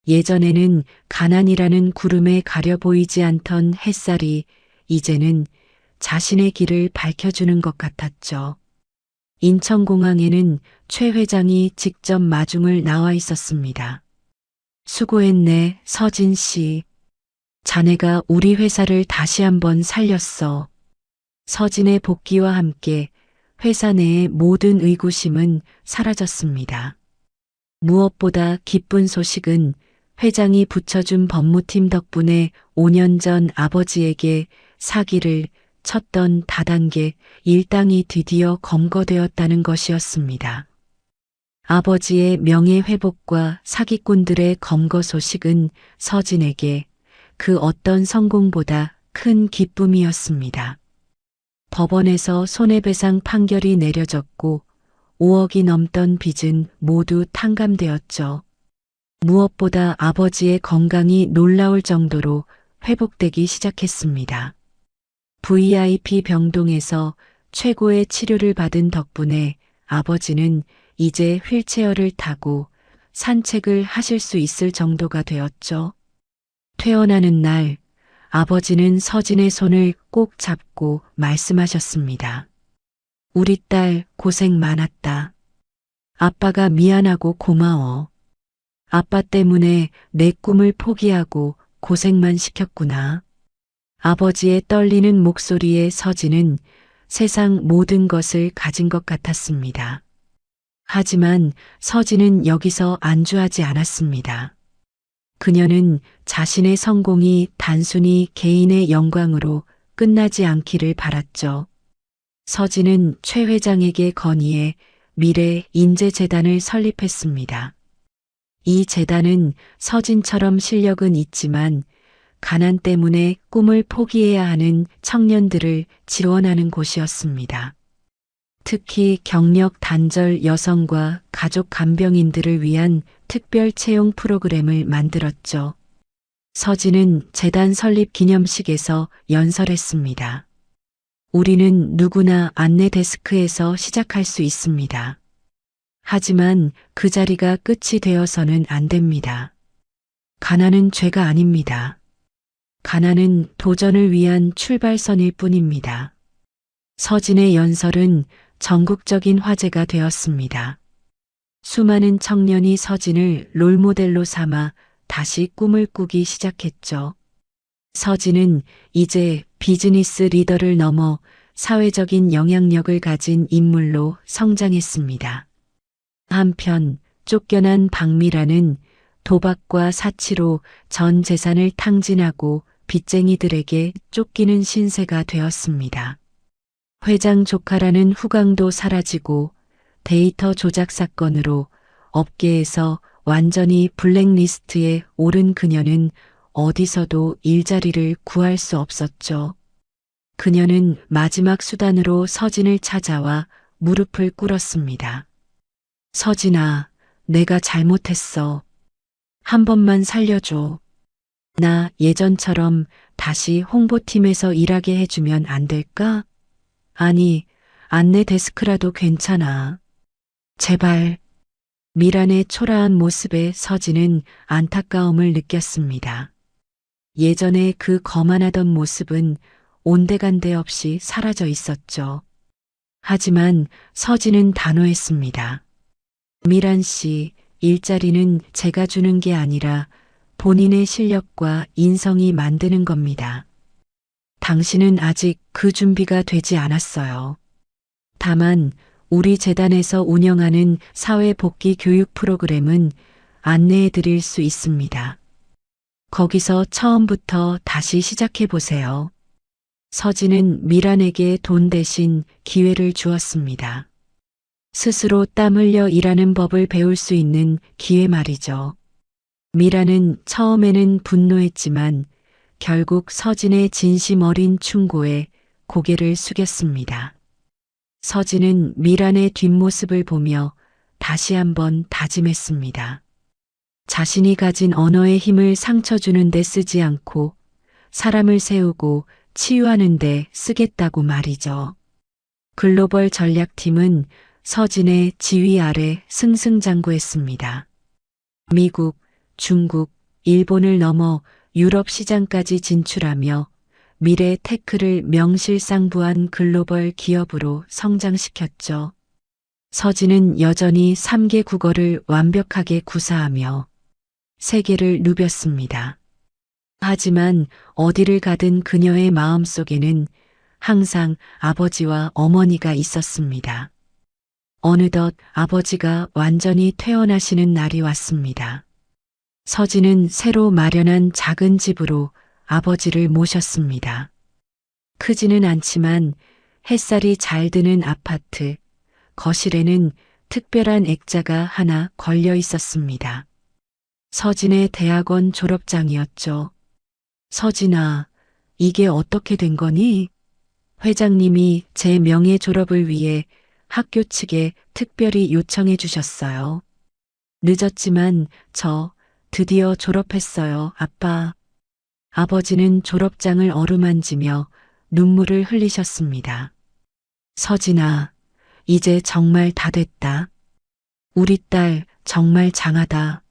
예전에는 가난이라는 구름에 가려 보이지 않던 햇살이 이제는 자신의 길을 밝혀주는 것 같았죠. 인천공항에는 최 회장이 직접 마중을 나와 있었습니다. 수고했네, 서진 씨. 자네가 우리 회사를 다시 한번 살렸어. 서진의 복귀와 함께 회사 내의 모든 의구심은 사라졌습니다. 무엇보다 기쁜 소식은 회장이 붙여준 법무팀 덕분에 5년 전 아버지에게 사기를 쳤던 다단계 일당이 드디어 검거되었다는 것이었습니다. 아버지의 명예회복과 사기꾼들의 검거 소식은 서진에게 그 어떤 성공보다 큰 기쁨이었습니다. 법원에서 손해배상 판결이 내려졌고 5억이 넘던 빚은 모두 탕감되었죠. 무엇보다 아버지의 건강이 놀라울 정도로 회복되기 시작했습니다. VIP 병동에서 최고의 치료를 받은 덕분에 아버지는 이제 휠체어를 타고 산책을 하실 수 있을 정도가 되었죠. 퇴원하는 날, 아버지는 서진의 손을 꼭 잡고 말씀하셨습니다. 우리 딸 고생 많았다. 아빠가 미안하고 고마워. 아빠 때문에 내 꿈을 포기하고 고생만 시켰구나. 아버지의 떨리는 목소리에 서진은 세상 모든 것을 가진 것 같았습니다. 하지만 서진은 여기서 안주하지 않았습니다. 그녀는 자신의 성공이 단순히 개인의 영광으로 끝나지 않기를 바랐죠. 서진은 최 회장에게 건의해 미래 인재재단을 설립했습니다. 이 재단은 서진처럼 실력은 있지만 가난 때문에 꿈을 포기해야 하는 청년들을 지원하는 곳이었습니다. 특히 경력 단절 여성과 가족 간병인들을 위한 특별 채용 프로그램을 만들었죠. 서진은 재단 설립 기념식에서 연설했습니다. 우리는 누구나 안내 데스크에서 시작할 수 있습니다. 하지만 그 자리가 끝이 되어서는 안 됩니다. 가난은 죄가 아닙니다. 가난은 도전을 위한 출발선일 뿐입니다. 서진의 연설은 전국적인 화제가 되었습니다. 수많은 청년이 서진을 롤모델로 삼아 다시 꿈을 꾸기 시작했죠. 서진은 이제 비즈니스 리더를 넘어 사회적인 영향력을 가진 인물로 성장했습니다. 한편 쫓겨난 박미라는 도박과 사치로 전 재산을 탕진하고 빚쟁이들에게 쫓기는 신세가 되었습니다. 회장 조카라는 후광도 사라지고 데이터 조작 사건으로 업계에서 완전히 블랙리스트에 오른 그녀는 어디서도 일자리를 구할 수 없었죠. 그녀는 마지막 수단으로 서진을 찾아와 무릎을 꿇었습니다. 서진아, 내가 잘못했어. 한 번만 살려줘. 나 예전처럼 다시 홍보팀에서 일하게 해주면 안 될까? 아니, 안내 데스크라도 괜찮아. 제발. 미란의 초라한 모습에 서진은 안타까움을 느꼈습니다. 예전에 그 거만하던 모습은 온데간데 없이 사라져 있었죠. 하지만 서진은 단호했습니다. 미란 씨, 일자리는 제가 주는 게 아니라 본인의 실력과 인성이 만드는 겁니다. 당신은 아직 그 준비가 되지 않았어요. 다만 우리 재단에서 운영하는 사회복귀 교육 프로그램은 안내해 드릴 수 있습니다. 거기서 처음부터 다시 시작해 보세요. 서진은 미란에게 돈 대신 기회를 주었습니다. 스스로 땀 흘려 일하는 법을 배울 수 있는 기회 말이죠. 미란은 처음에는 분노했지만 결국 서진의 진심 어린 충고에 고개를 숙였습니다. 서진은 미란의 뒷모습을 보며 다시 한번 다짐했습니다. 자신이 가진 언어의 힘을 상처 주는 데 쓰지 않고 사람을 세우고 치유하는 데 쓰겠다고 말이죠. 글로벌 전략팀은 서진의 지휘 아래 승승장구했습니다. 미국, 중국, 일본을 넘어 유럽 시장까지 진출하며 미래 테크를 명실상부한 글로벌 기업으로 성장시켰죠. 서진은 여전히 3개 국어를 완벽하게 구사하며 세계를 누볐습니다. 하지만 어디를 가든 그녀의 마음속에는 항상 아버지와 어머니가 있었습니다. 어느덧 아버지가 완전히 퇴원하시는 날이 왔습니다. 서진은 새로 마련한 작은 집으로 아버지를 모셨습니다. 크지는 않지만 햇살이 잘 드는 아파트, 거실에는 특별한 액자가 하나 걸려 있었습니다. 서진의 대학원 졸업장이었죠. 서진아, 이게 어떻게 된 거니? 회장님이 제 명예 졸업을 위해 학교 측에 특별히 요청해 주셨어요. 늦었지만 저 드디어 졸업했어요, 아빠. 아버지는 졸업장을 어루만지며 눈물을 흘리셨습니다. 서진아, 이제 정말 다 됐다. 우리 딸 정말 장하다.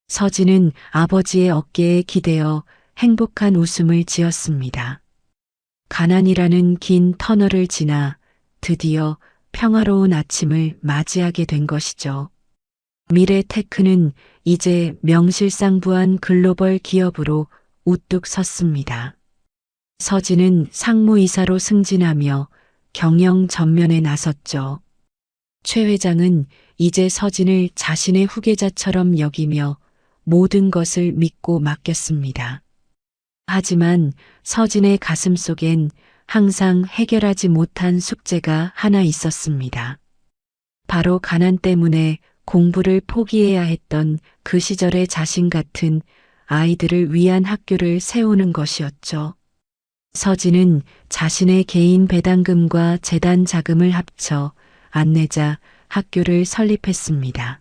서진은 아버지의 어깨에 기대어 행복한 웃음을 지었습니다. 가난이라는 긴 터널을 지나 드디어 평화로운 아침을 맞이하게 된 것이죠. 미래테크는 이제 명실상부한 글로벌 기업으로 우뚝 섰습니다. 서진은 상무이사로 승진하며 경영 전면에 나섰죠. 최 회장은 이제 서진을 자신의 후계자처럼 여기며 모든 것을 믿고 맡겼습니다. 하지만 서진의 가슴 속엔 항상 해결하지 못한 숙제가 하나 있었습니다. 바로 가난 때문에 공부를 포기해야 했던 그 시절의 자신 같은 아이들을 위한 학교를 세우는 것이었죠. 서진은 자신의 개인 배당금과 재단 자금을 합쳐 안내자 학교를 설립했습니다.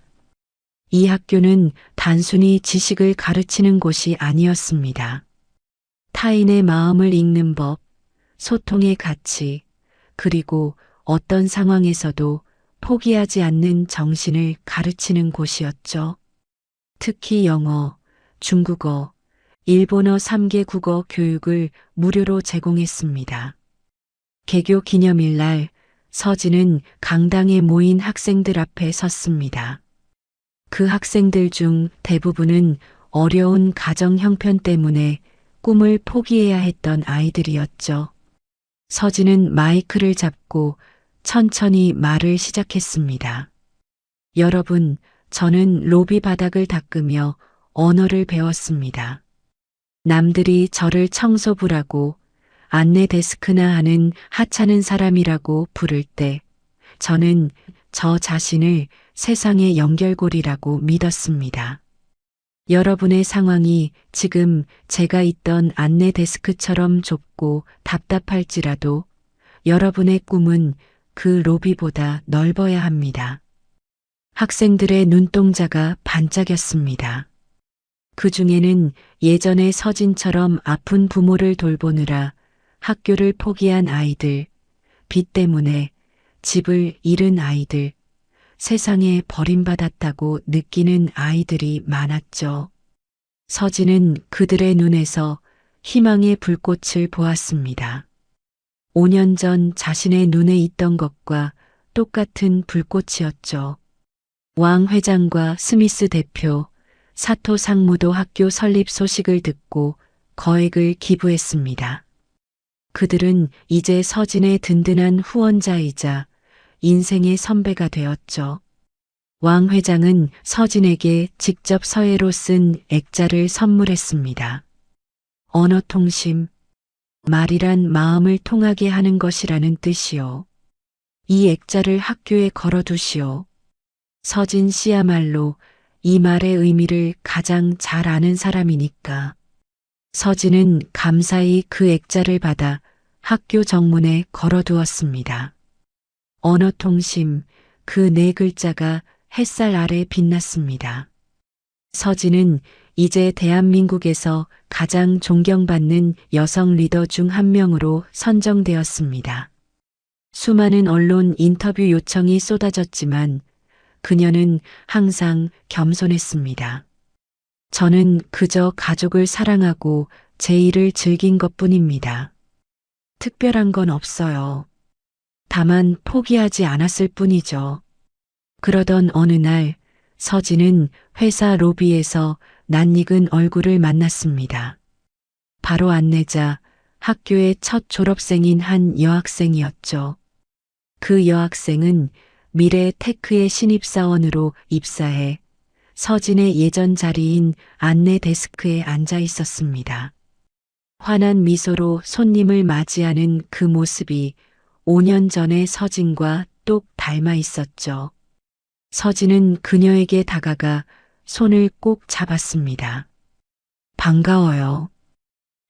이 학교는 단순히 지식을 가르치는 곳이 아니었습니다. 타인의 마음을 읽는 법, 소통의 가치, 그리고 어떤 상황에서도 포기하지 않는 정신을 가르치는 곳이었죠. 특히 영어, 중국어, 일본어 3개 국어 교육을 무료로 제공했습니다. 개교 기념일 날 서진은 강당에 모인 학생들 앞에 섰습니다. 그 학생들 중 대부분은 어려운 가정 형편 때문에 꿈을 포기해야 했던 아이들이었죠. 서진은 마이크를 잡고 천천히 말을 시작했습니다. 여러분, 저는 로비 바닥을 닦으며 언어를 배웠습니다. 남들이 저를 청소부라고 안내 데스크나 하는 하찮은 사람이라고 부를 때 저는 저 자신을 세상의 연결고리라고 믿었습니다. 여러분의 상황이 지금 제가 있던 안내 데스크처럼 좁고 답답할지라도 여러분의 꿈은 그 로비보다 넓어야 합니다. 학생들의 눈동자가 반짝였습니다. 그 중에는 예전의 서진처럼 아픈 부모를 돌보느라 학교를 포기한 아이들, 빚 때문에 집을 잃은 아이들, 세상에 버림받았다고 느끼는 아이들이 많았죠. 서진은 그들의 눈에서 희망의 불꽃을 보았습니다. 5년 전 자신의 눈에 있던 것과 똑같은 불꽃이었죠. 왕 회장과 스미스 대표, 사토 상무도 학교 설립 소식을 듣고 거액을 기부했습니다. 그들은 이제 서진의 든든한 후원자이자 인생의 선배가 되었죠. 왕 회장은 서진에게 직접 서예로 쓴 액자를 선물했습니다. 언어통심, 말이란 마음을 통하게 하는 것이라는 뜻이요. 이 액자를 학교에 걸어두시오. 서진 씨야말로 이 말의 의미를 가장 잘 아는 사람이니까. 서진은 감사히 그 액자를 받아 학교 정문에 걸어두었습니다. 언어통심, 그 네 글자가 햇살 아래 빛났습니다. 서진은 이제 대한민국에서 가장 존경받는 여성 리더 중 한 명으로 선정되었습니다. 수많은 언론 인터뷰 요청이 쏟아졌지만 그녀는 항상 겸손했습니다. 저는 그저 가족을 사랑하고 제 일을 즐긴 것뿐입니다. 특별한 건 없어요. 다만 포기하지 않았을 뿐이죠. 그러던 어느 날 서진은 회사 로비에서 낯익은 얼굴을 만났습니다. 바로 안내자, 학교의 첫 졸업생인 한 여학생이었죠. 그 여학생은 미래 테크의 신입사원으로 입사해 서진의 예전 자리인 안내 데스크에 앉아 있었습니다. 환한 미소로 손님을 맞이하는 그 모습이 5년 전의 서진과 똑 닮아 있었죠. 서진은 그녀에게 다가가 손을 꼭 잡았습니다. 반가워요.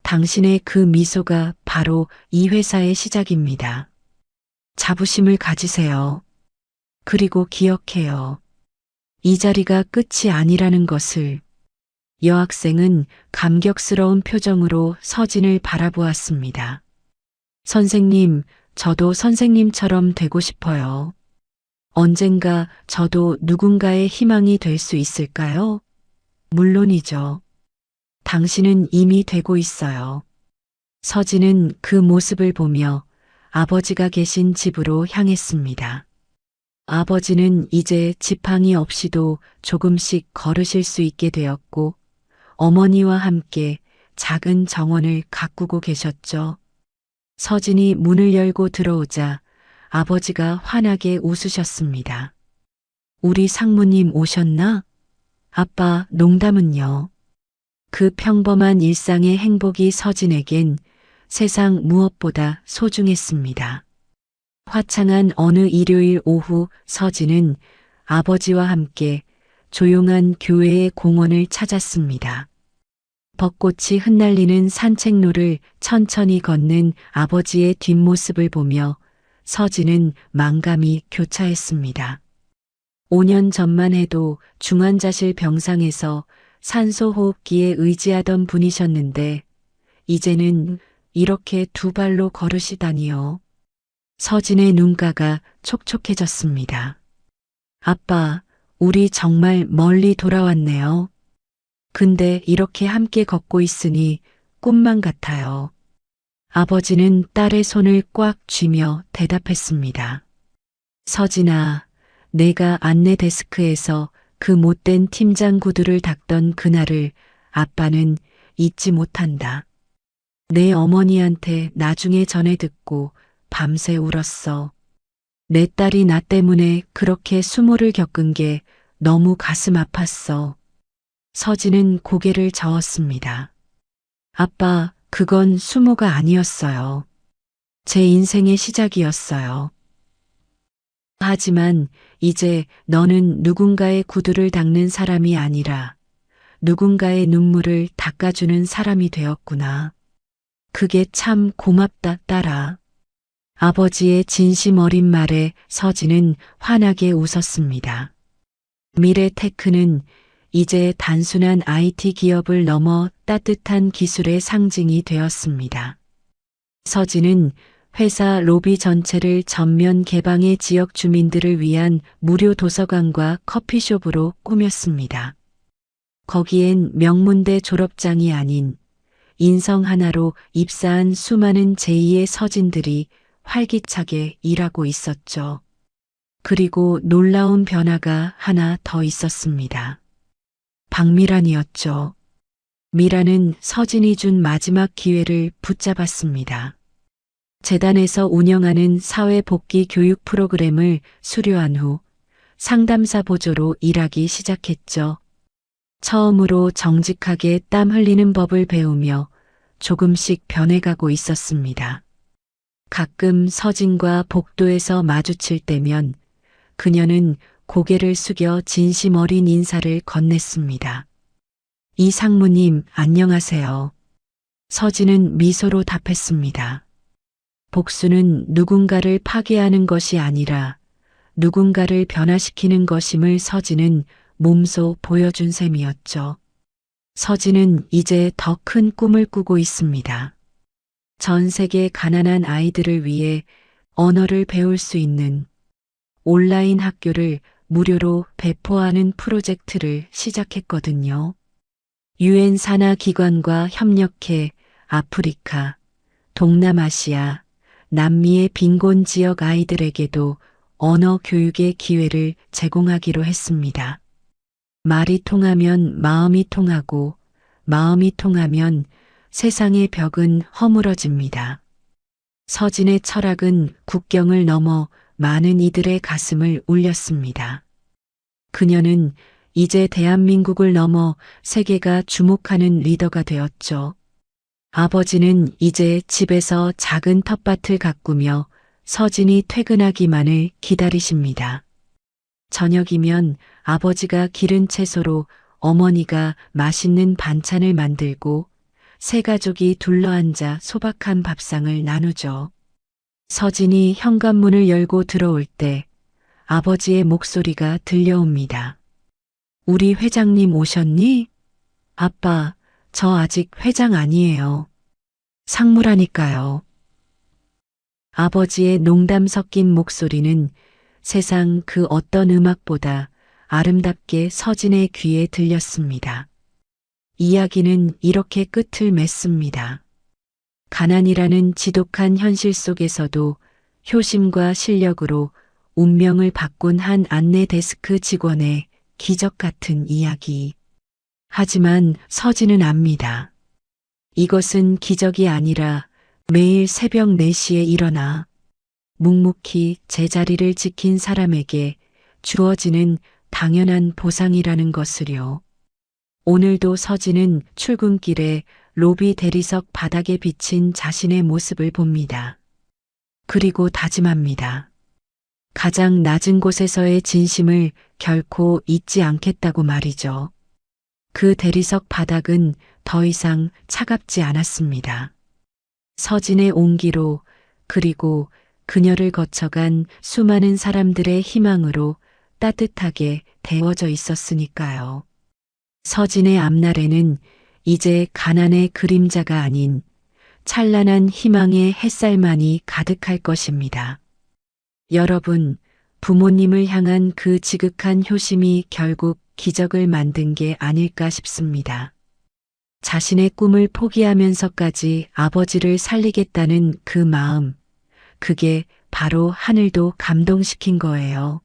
당신의 그 미소가 바로 이 회사의 시작입니다. 자부심을 가지세요. 그리고 기억해요. 이 자리가 끝이 아니라는 것을. 여학생은 감격스러운 표정으로 서진을 바라보았습니다. 선생님, 저도 선생님처럼 되고 싶어요. 언젠가 저도 누군가의 희망이 될 수 있을까요? 물론이죠. 당신은 이미 되고 있어요. 서진은 그 모습을 보며 아버지가 계신 집으로 향했습니다. 아버지는 이제 지팡이 없이도 조금씩 걸으실 수 있게 되었고, 어머니와 함께 작은 정원을 가꾸고 계셨죠. 서진이 문을 열고 들어오자 아버지가 환하게 웃으셨습니다. 우리 상무님 오셨나? 아빠, 농담은요. 그 평범한 일상의 행복이 서진에겐 세상 무엇보다 소중했습니다. 화창한 어느 일요일 오후 서진은 아버지와 함께 조용한 교회의 공원을 찾았습니다. 벚꽃이 흩날리는 산책로를 천천히 걷는 아버지의 뒷모습을 보며 서진은 만감이 교차했습니다. 5년 전만 해도 중환자실 병상에서 산소호흡기에 의지하던 분이셨는데 이제는 이렇게 두 발로 걸으시다니요. 서진의 눈가가 촉촉해졌습니다. 아빠, 우리 정말 멀리 돌아왔네요. 근데 이렇게 함께 걷고 있으니 꿈만 같아요. 아버지는 딸의 손을 꽉 쥐며 대답했습니다. 서진아, 내가 안내 데스크에서 그 못된 팀장 구두를 닦던 그날을 아빠는 잊지 못한다. 내 어머니한테 나중에 전해 듣고 밤새 울었어. 내 딸이 나 때문에 그렇게 수모를 겪은 게 너무 가슴 아팠어. 서진은 고개를 저었습니다. 아빠, 그건 수모가 아니었어요. 제 인생의 시작이었어요. 하지만 이제 너는 누군가의 구두를 닦는 사람이 아니라 누군가의 눈물을 닦아주는 사람이 되었구나. 그게 참 고맙다, 딸아. 아버지의 진심 어린 말에 서진은 환하게 웃었습니다. 미래테크는 이제 단순한 IT 기업을 넘어 따뜻한 기술의 상징이 되었습니다. 서진은 회사 로비 전체를 전면 개방해 지역 주민들을 위한 무료 도서관과 커피숍으로 꾸몄습니다. 거기엔 명문대 졸업장이 아닌 인성 하나로 입사한 수많은 제2의 서진들이 활기차게 일하고 있었죠. 그리고 놀라운 변화가 하나 더 있었습니다. 박미란이었죠. 미란은 서진이 준 마지막 기회를 붙잡았습니다. 재단에서 운영하는 사회복귀 교육 프로그램을 수료한 후 상담사 보조로 일하기 시작했죠. 처음으로 정직하게 땀 흘리는 법을 배우며 조금씩 변해가고 있었습니다. 가끔 서진과 복도에서 마주칠 때면 그녀는 고개를 숙여 진심 어린 인사를 건넸습니다. 이 상무님, 안녕하세요. 서진은 미소로 답했습니다. 복수는 누군가를 파괴하는 것이 아니라 누군가를 변화시키는 것임을 서진은 몸소 보여준 셈이었죠. 서진은 이제 더 큰 꿈을 꾸고 있습니다. 전 세계 가난한 아이들을 위해 언어를 배울 수 있는 온라인 학교를 무료로 배포하는 프로젝트를 시작했거든요. 유엔 산하 기관과 협력해 아프리카, 동남아시아, 남미의 빈곤 지역 아이들에게도 언어 교육의 기회를 제공하기로 했습니다. 말이 통하면 마음이 통하고 마음이 통하면 세상의 벽은 허물어집니다. 서진의 철학은 국경을 넘어 많은 이들의 가슴을 울렸습니다. 그녀는 이제 대한민국을 넘어 세계가 주목하는 리더가 되었죠. 아버지는 이제 집에서 작은 텃밭을 가꾸며 서진이 퇴근하기만을 기다리십니다. 저녁이면 아버지가 기른 채소로 어머니가 맛있는 반찬을 만들고 세 가족이 둘러앉아 소박한 밥상을 나누죠. 서진이 현관문을 열고 들어올 때 아버지의 목소리가 들려옵니다. 우리 회장님 오셨니? 아빠, 저 아직 회장 아니에요. 상무라니까요. 아버지의 농담 섞인 목소리는 세상 그 어떤 음악보다 아름답게 서진의 귀에 들렸습니다. 이야기는 이렇게 끝을 맺습니다. 가난이라는 지독한 현실 속에서도 효심과 실력으로 운명을 바꾼 한 안내 데스크 직원의 기적 같은 이야기. 하지만 서진은 압니다. 이것은 기적이 아니라 매일 새벽 4시에 일어나 묵묵히 제자리를 지킨 사람에게 주어지는 당연한 보상이라는 것을요. 오늘도 서진은 출근길에 로비 대리석 바닥에 비친 자신의 모습을 봅니다. 그리고 다짐합니다. 가장 낮은 곳에서의 진심을 결코 잊지 않겠다고 말이죠. 그 대리석 바닥은 더 이상 차갑지 않았습니다. 서진의 온기로 그리고 그녀를 거쳐간 수많은 사람들의 희망으로 따뜻하게 데워져 있었으니까요. 서진의 앞날에는 이제 가난의 그림자가 아닌 찬란한 희망의 햇살만이 가득할 것입니다. 여러분, 부모님을 향한 그 지극한 효심이 결국 기적을 만든 게 아닐까 싶습니다. 자신의 꿈을 포기하면서까지 아버지를 살리겠다는 그 마음, 그게 바로 하늘도 감동시킨 거예요.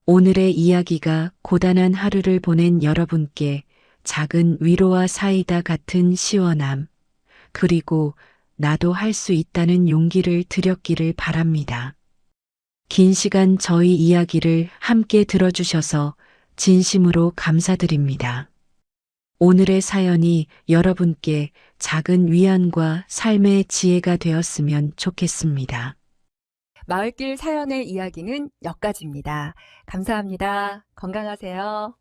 오늘의 이야기가 고단한 하루를 보낸 여러분께 작은 위로와 사이다 같은 시원함, 그리고 나도 할 수 있다는 용기를 드렸기를 바랍니다. 긴 시간 저희 이야기를 함께 들어주셔서 진심으로 감사드립니다. 오늘의 사연이 여러분께 작은 위안과 삶의 지혜가 되었으면 좋겠습니다. 마을길 사연의 이야기는 여기까지입니다. 감사합니다. 건강하세요.